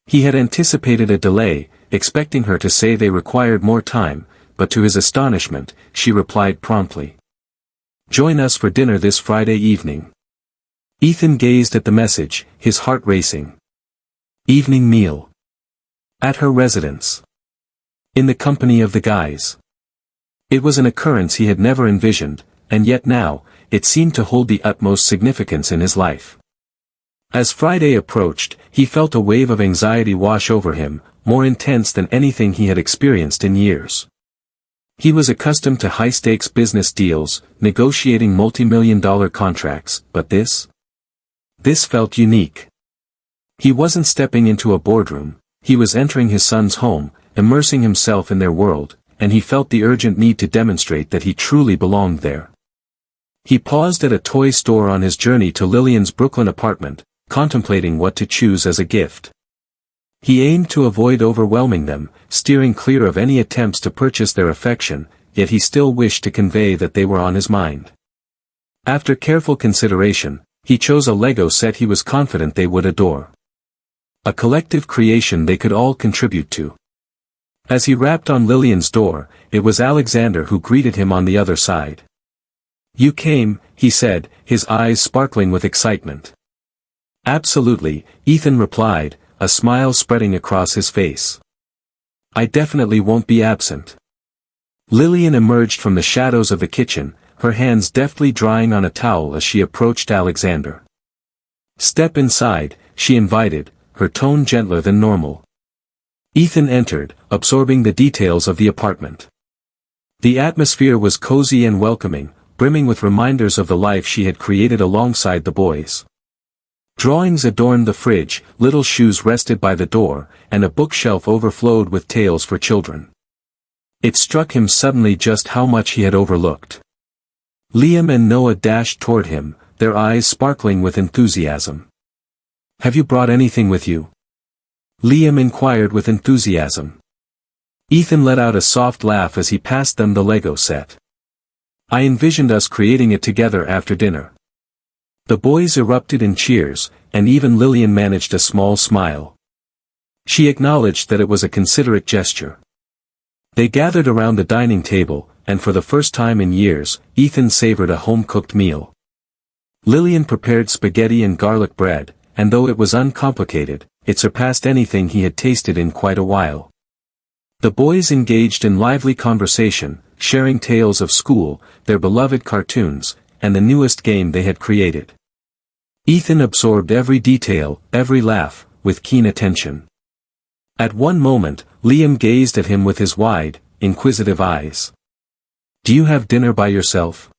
He had anticipated a delay, expecting her to say they required more time, but to his astonishment, she replied promptly. "Join us for dinner this Friday evening." Ethan gazed at the message, his heart racing. Evening meal. At her residence. In the company of the guys. It was an occurrence he had never envisioned, and yet now, it seemed to hold the utmost significance in his life. As Friday approached, he felt a wave of anxiety wash over him, more intense than anything he had experienced in years. He was accustomed to high-stakes business deals, negotiating multi-million-dollar contracts, but this felt unique. He wasn't stepping into a boardroom, he was entering his son's home, immersing himself in their world, and he felt the urgent need to demonstrate that he truly belonged there. He paused at a toy store on his journey to Lillian's Brooklyn apartment, contemplating what to choose as a gift. He aimed to avoid overwhelming them, steering clear of any attempts to purchase their affection, yet he still wished to convey that they were on his mind. After careful consideration, he chose a Lego set he was confident they would adore. A collective creation they could all contribute to. As he rapped on Lillian's door, it was Alexander who greeted him on the other side. "You came," he said, his eyes sparkling with excitement. "Absolutely," Ethan replied, a smile spreading across his face. "I definitely won't be absent." Lillian emerged from the shadows of the kitchen, her hands deftly drying on a towel as she approached Alexander. "Step inside," she invited, her tone gentler than normal. Ethan entered, absorbing the details of the apartment. The atmosphere was cozy and welcoming, brimming with reminders of the life she had created alongside the boys. Drawings adorned the fridge, little shoes rested by the door, and a bookshelf overflowed with tales for children. It struck him suddenly just how much he had overlooked. Liam and Noah dashed toward him, their eyes sparkling with enthusiasm. "Have you brought anything with you?" Liam inquired with enthusiasm. Ethan let out a soft laugh as he passed them the Lego set. "I envisioned us creating it together after dinner." The boys erupted in cheers, and even Lillian managed a small smile. She acknowledged that it was a considerate gesture. They gathered around the dining table, and for the first time in years, Ethan savored a home-cooked meal. Lillian prepared spaghetti and garlic bread, and though it was uncomplicated, it surpassed anything he had tasted in quite a while. The boys engaged in lively conversation, sharing tales of school, their beloved cartoons, and the newest game they had created. Ethan absorbed every detail, every laugh, with keen attention. At one moment, Liam gazed at him with his wide, inquisitive eyes. "Do you have dinner by yourself?"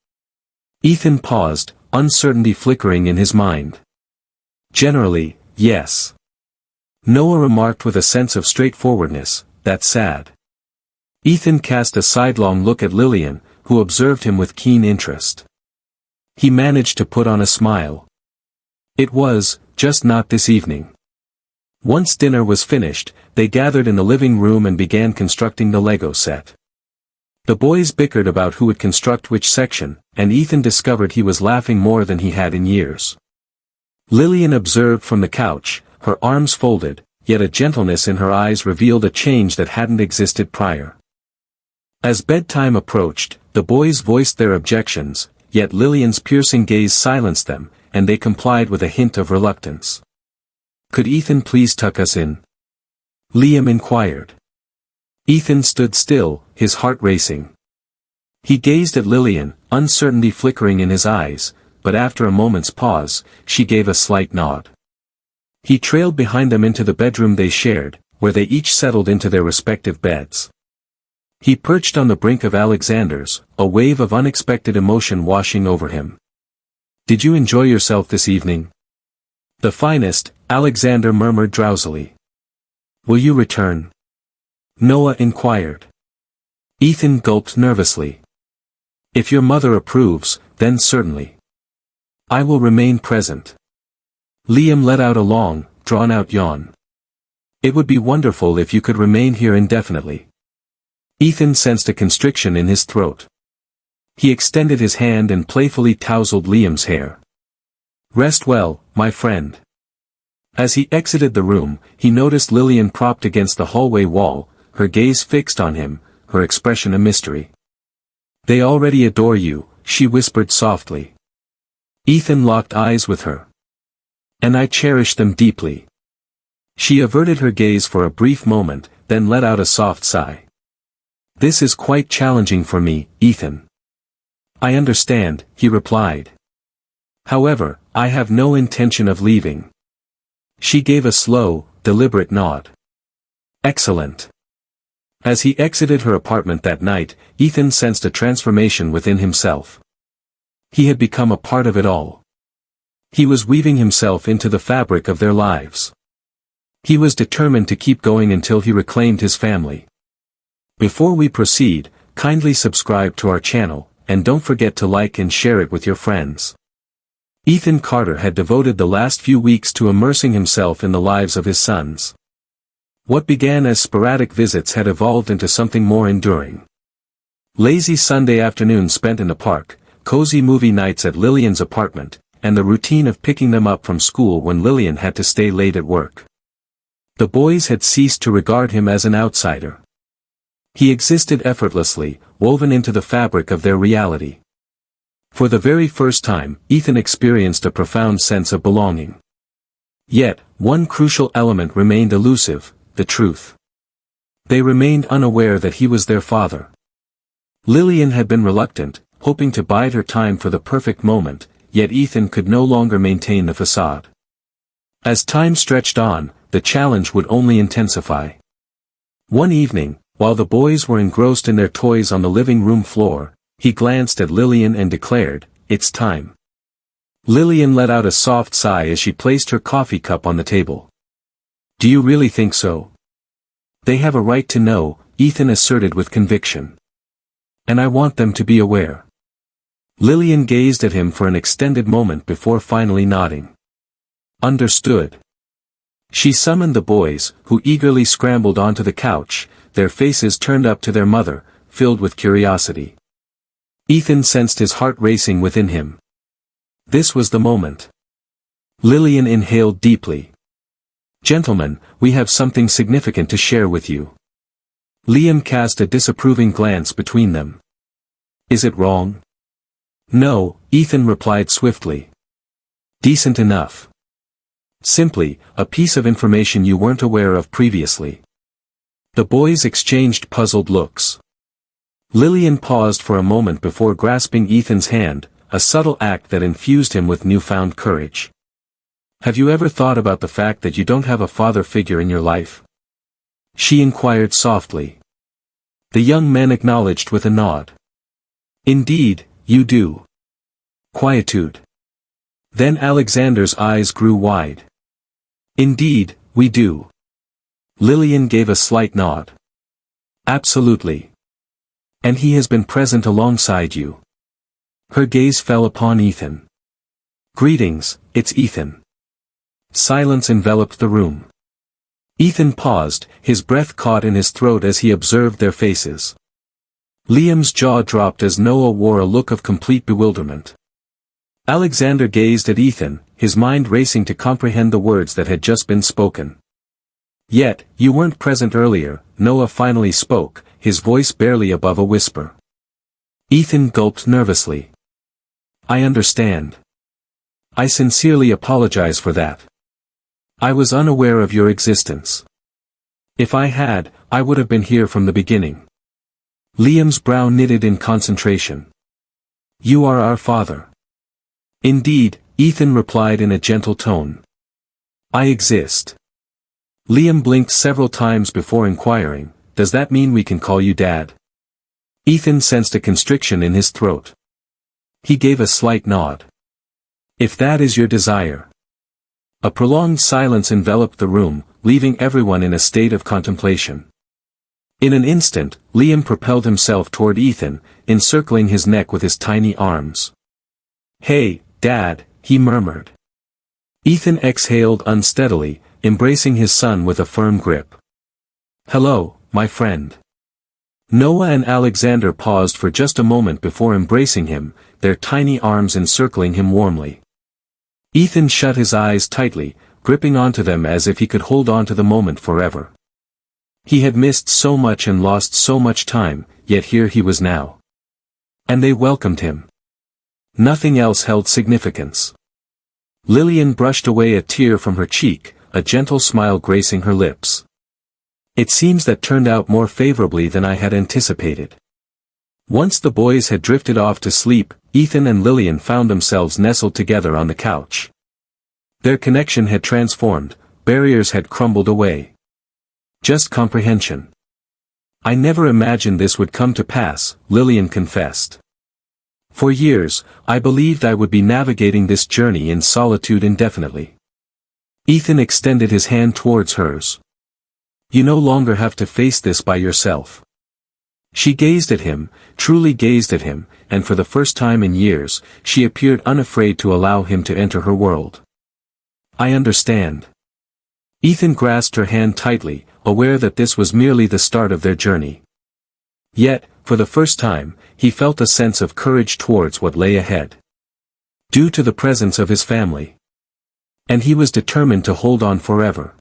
Ethan paused, uncertainty flickering in his mind. "Generally, yes." Noah remarked with a sense of straightforwardness, "That's sad." Ethan cast a sidelong look at Lillian, who observed him with keen interest. He managed to put on a smile. "It was, just not this evening." Once dinner was finished, they gathered in the living room and began constructing the Lego set. The boys bickered about who would construct which section, and Ethan discovered he was laughing more than he had in years. Lillian observed from the couch, her arms folded, yet a gentleness in her eyes revealed a change that hadn't existed prior. As bedtime approached, the boys voiced their objections, yet Lillian's piercing gaze silenced them, and they complied with a hint of reluctance. "Could Ethan please tuck us in?" Liam inquired. Ethan stood still, his heart racing. He gazed at Lillian, uncertainty flickering in his eyes, but after a moment's pause, she gave a slight nod. He trailed behind them into the bedroom they shared, where they each settled into their respective beds. He perched on the brink of Alexander's, a wave of unexpected emotion washing over him. "Did you enjoy yourself this evening?" "The finest," Alexander murmured drowsily. "Will you return?" Noah inquired. Ethan gulped nervously. "If your mother approves, then certainly. I will remain present." Liam let out a long, drawn-out yawn. "It would be wonderful if you could remain here indefinitely." Ethan sensed a constriction in his throat. He extended his hand and playfully tousled Liam's hair. "Rest well, my friend." As he exited the room, he noticed Lillian propped against the hallway wall, her gaze fixed on him, her expression a mystery. "They already adore you," she whispered softly. Ethan locked eyes with her. "And I cherish them deeply." She averted her gaze for a brief moment, then let out a soft sigh. "This is quite challenging for me, Ethan." "I understand," he replied. "However, I have no intention of leaving." She gave a slow, deliberate nod. "Excellent." As he exited her apartment that night, Ethan sensed a transformation within himself. He had become a part of it all. He was weaving himself into the fabric of their lives. He was determined to keep going until he reclaimed his family. Before we proceed, kindly subscribe to our channel, and don't forget to like and share it with your friends. Ethan Carter had devoted the last few weeks to immersing himself in the lives of his sons. What began as sporadic visits had evolved into something more enduring. Lazy Sunday afternoons spent in the park, cozy movie nights at Lillian's apartment, and the routine of picking them up from school when Lillian had to stay late at work. The boys had ceased to regard him as an outsider. He existed effortlessly, woven into the fabric of their reality. For the very first time, Ethan experienced a profound sense of belonging. Yet, one crucial element remained elusive: the truth. They remained unaware that he was their father. Lillian had been reluctant, hoping to bide her time for the perfect moment, yet Ethan could no longer maintain the facade. As time stretched on, the challenge would only intensify. One evening, while the boys were engrossed in their toys on the living room floor, he glanced at Lillian and declared, "It's time." Lillian let out a soft sigh as she placed her coffee cup on the table. "Do you really think so?" "They have a right to know," Ethan asserted with conviction. "And I want them to be aware." Lillian gazed at him for an extended moment before finally nodding. "Understood." She summoned the boys, who eagerly scrambled onto the couch, their faces turned up to their mother, filled with curiosity. Ethan sensed his heart racing within him. This was the moment. Lillian inhaled deeply. "Gentlemen, we have something significant to share with you." Liam cast a disapproving glance between them. "Is it wrong?" "No," Ethan replied swiftly. "Decent enough. Simply, a piece of information you weren't aware of previously." The boys exchanged puzzled looks. Lillian paused for a moment before grasping Ethan's hand, a subtle act that infused him with newfound courage. "Have you ever thought about the fact that you don't have a father figure in your life?" she inquired softly. The young man acknowledged with a nod. "Indeed, you do." Quietude. Then Alexander's eyes grew wide. "Indeed, we do." Lillian gave a slight nod. "Absolutely. And he has been present alongside you." Her gaze fell upon Ethan. "Greetings, it's Ethan." Silence enveloped the room. Ethan paused, his breath caught in his throat as he observed their faces. Liam's jaw dropped as Noah wore a look of complete bewilderment. Alexander gazed at Ethan, his mind racing to comprehend the words that had just been spoken. "Yet, you weren't present earlier," Noah finally spoke, his voice barely above a whisper. Ethan gulped nervously. "I understand. I sincerely apologize for that. I was unaware of your existence. If I had, I would have been here from the beginning." Liam's brow knitted in concentration. "You are our father." "Indeed," Ethan replied in a gentle tone. "I exist." Liam blinked several times before inquiring, "Does that mean we can call you Dad?" Ethan sensed a constriction in his throat. He gave a slight nod. "If that is your desire." A prolonged silence enveloped the room, leaving everyone in a state of contemplation. In an instant, Liam propelled himself toward Ethan, encircling his neck with his tiny arms. "Hey, Dad," he murmured. Ethan exhaled unsteadily, embracing his son with a firm grip. "Hello, my friend." Noah and Alexander paused for just a moment before embracing him, their tiny arms encircling him warmly. Ethan shut his eyes tightly, gripping onto them as if he could hold on to the moment forever. He had missed so much and lost so much time, yet here he was now. And they welcomed him. Nothing else held significance. Lillian brushed away a tear from her cheek, a gentle smile gracing her lips. "It seems that turned out more favorably than I had anticipated." Once the boys had drifted off to sleep, Ethan and Lillian found themselves nestled together on the couch. Their connection had transformed, barriers had crumbled away. Just comprehension. "I never imagined this would come to pass," Lillian confessed. "For years, I believed I would be navigating this journey in solitude indefinitely." Ethan extended his hand towards hers. "You no longer have to face this by yourself." She gazed at him, truly gazed at him, and for the first time in years, she appeared unafraid to allow him to enter her world. "I understand." Ethan grasped her hand tightly, aware that this was merely the start of their journey. Yet, for the first time, he felt a sense of courage towards what lay ahead. Due to the presence of his family. And he was determined to hold on forever.